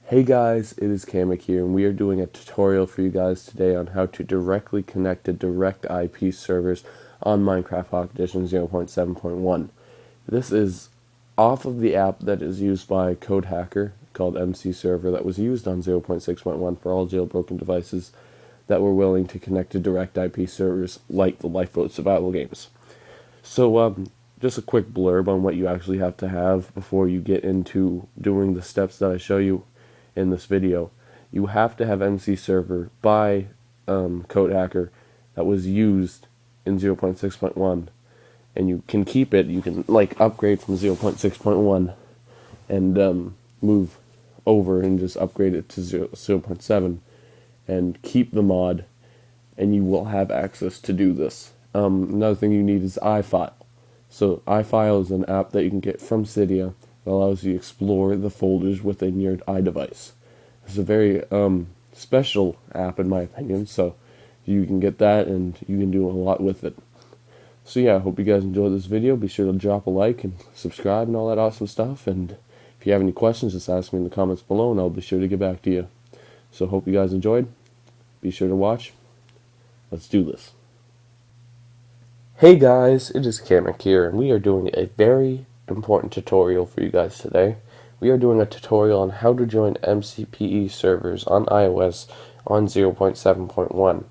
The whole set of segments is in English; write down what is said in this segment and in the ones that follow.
Hey guys, it is Kamek here, and we are doing a tutorial for you guys today on how to directly connect to direct IP servers on Minecraft Pocket Edition 0.7.1. This is off of the app that is used by Code Hacker called mcserver that was used on 0.6.1 for all jailbroken devices that were willing to connect to direct IP servers like the Lifeboat survival games. So, just a quick blurb on what you actually have to have before you get into doing the steps that I show you in this video. You have to have mcserver by Code Hacker that was used in 0.6.1, and you can keep it. You can upgrade from 0.6.1 and move over and just upgrade it to 0.7 and keep the mod, and you will have access to do this. Another thing you need is iFile. So iFile is an app that you can get from Cydia that allows you to explore the folders within your iDevice. It's a very special app in my opinion, so you can get that and you can do a lot with it. So yeah, I hope you guys enjoyed this video. Be sure to drop a like and subscribe and all that awesome stuff, and if you have any questions, just ask me in the comments below and I'll be sure to get back to you. So hope you guys enjoyed. Be sure to watch. Let's do this. Hey guys, it is Kamek here, and we are doing a very important tutorial for you guys today. We are doing a tutorial on how to join MCPE servers on iOS on 0.7.1.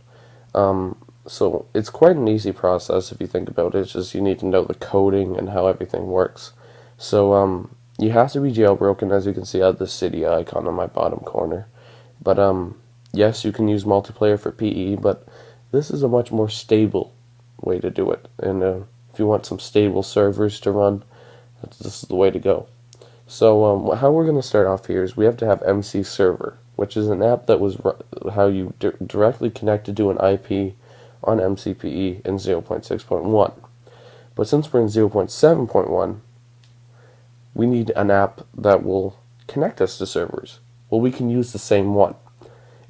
So it's quite an easy process if you think about it. It's just you need to know the coding and how everything works. So you have to be jailbroken, as you can see at the Cydia icon on my bottom corner. But yes, you can use multiplayer for PE, but this is a much more stable way to do it. And if you want some stable servers to run, this is the way to go. So how we're going to start off here is we have to have mcserver, which is an app that was how you directly connected to an IP on MCPE in 0.6.1. But since we're in 0.7.1, we need an app that will connect us to servers. Well, we can use the same one.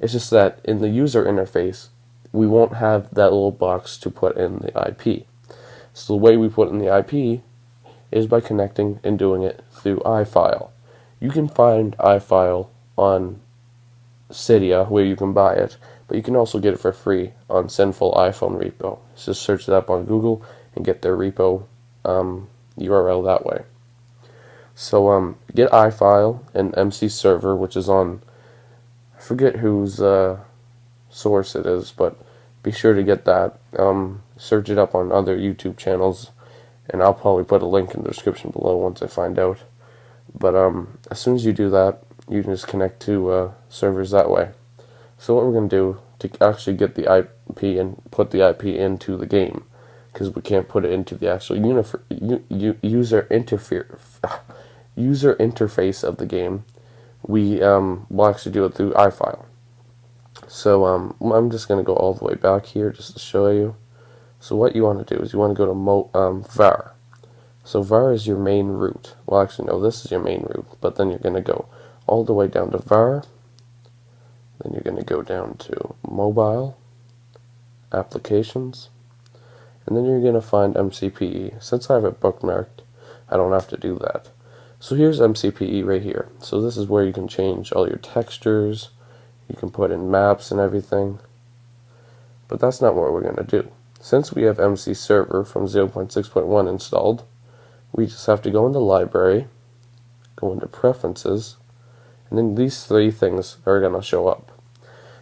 It's just that in the user interface, we won't have that little box to put in the IP. So the way we put in the IP is by connecting and doing it through iFile. You can find iFile on Cydia where you can buy it, but you can also get it for free on Sinful iPhone Repo. Just search it up on Google and get their repo URL that way. So get iFile and mcserver, which is on, I forget whose source it is, but be sure to get that. Search it up on other YouTube channels, and I'll probably put a link in the description below once I find out. But as soon as you do that, you can just connect to servers that way. So what we're going to do to actually get the IP and put the IP into the game, because we can't put it into the actual user interface of the game, we will actually do it through iFile. So I'm just going to go all the way back here just to show you. So what you want to do is you want to go to var. So var is your main root. Well, actually no, this is your main root, but then you're going to go all the way down to var. Then you're going to go down to mobile, applications, and then you're going to find MCPE. Since I have it bookmarked, I don't have to do that. So here's MCPE right here. So this is where you can change all your textures. You can put in maps and everything. But that's not what we're going to do. Since we have mcserver from 0.6.1 installed, we just have to go into library, go into preferences, and then these three things are going to show up.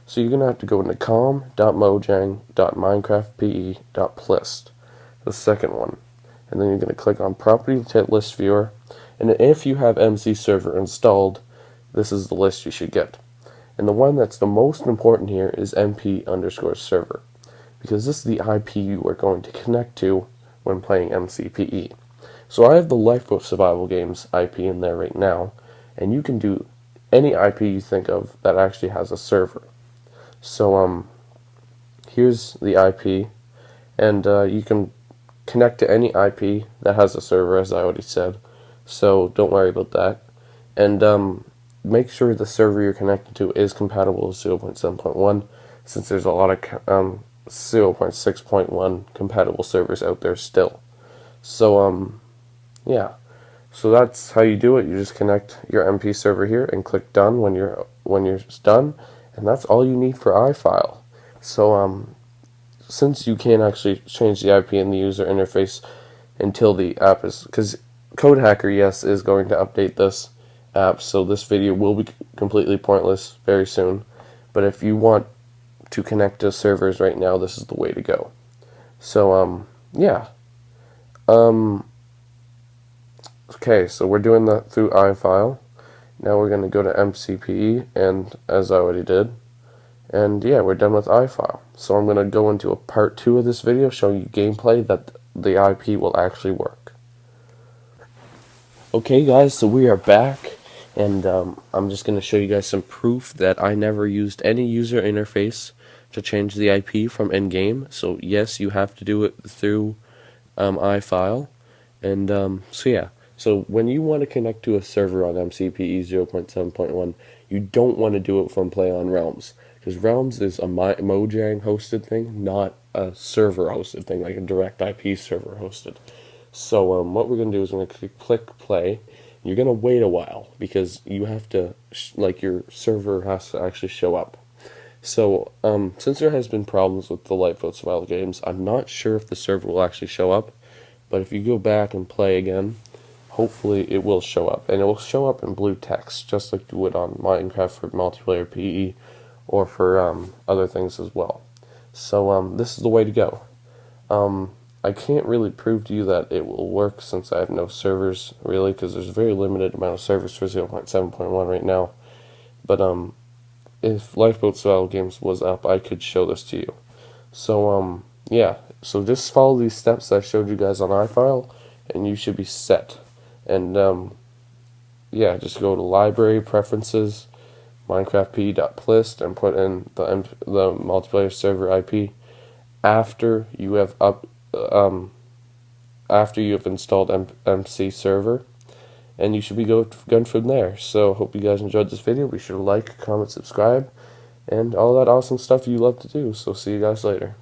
So you're going to have to go into com.mojang.minecraftpe.plist, the second one. And then you're going to click on property list viewer, and if you have mcserver installed, this is the list you should get. And the one that's the most important here is mp_server, because this is the IP you are going to connect to when playing MCPE. So I have the Lifeboat survival games IP in there right now, and you can do any IP you think of that actually has a server. So here's the IP, and you can connect to any IP that has a server, as I already said, so don't worry about that. And make sure the server you're connected to is compatible with 0.7.1, since there's a lot of 0.6.1 compatible servers out there still. So yeah, So that's how you do it. You just connect your MP server here and click done when you're done, and that's all you need for iFile. So since you can't actually change the IP in the user interface until the app is, because Code Hacker, yes, is going to update this app, so this video will be completely pointless very soon. But if you want to connect to servers right now, this is the way to go. So yeah. Okay, so we're doing that through iFile. Now we're going to go to MCPE, and as I already did. And yeah, we're done with iFile. So I'm going to go into a part 2 of this video showing you gameplay that the IP will actually work. Okay guys, so we are back, and I'm just going to show you guys some proof that I never used any user interface to change the IP from in-game. So yes, you have to do it through iFile. And so yeah. So when you want to connect to a server on MCPE 0.7.1, you don't want to do it from Play on Realms, because Realms is a Mojang hosted thing, not a server hosted thing, like a direct IP server hosted. So what we're going to do is we're going to click play. You're going to wait a while, because you have to, your server has to actually show up. So since there has been problems with the Lifeboat Survival games, I'm not sure if the server will actually show up, but if you go back and play again, hopefully it will show up, and it will show up in blue text, just like you would on Minecraft for multiplayer PE, or for other things as well. So this is the way to go. I can't really prove to you that it will work since I have no servers, really, because there's a very limited amount of servers for 0.7.1 right now. But if Lifeboat Survival Games was up, I could show this to you. So yeah, so just follow these steps I showed you guys on iFile, and you should be set. And yeah, just go to Library, Preferences, minecraftpe.plist, and put in the multiplayer server IP after you have installed mcserver, and you should be good from there. So hope you guys enjoyed this video. Be sure to like, comment, subscribe, and all that awesome stuff you love to do. So see you guys later.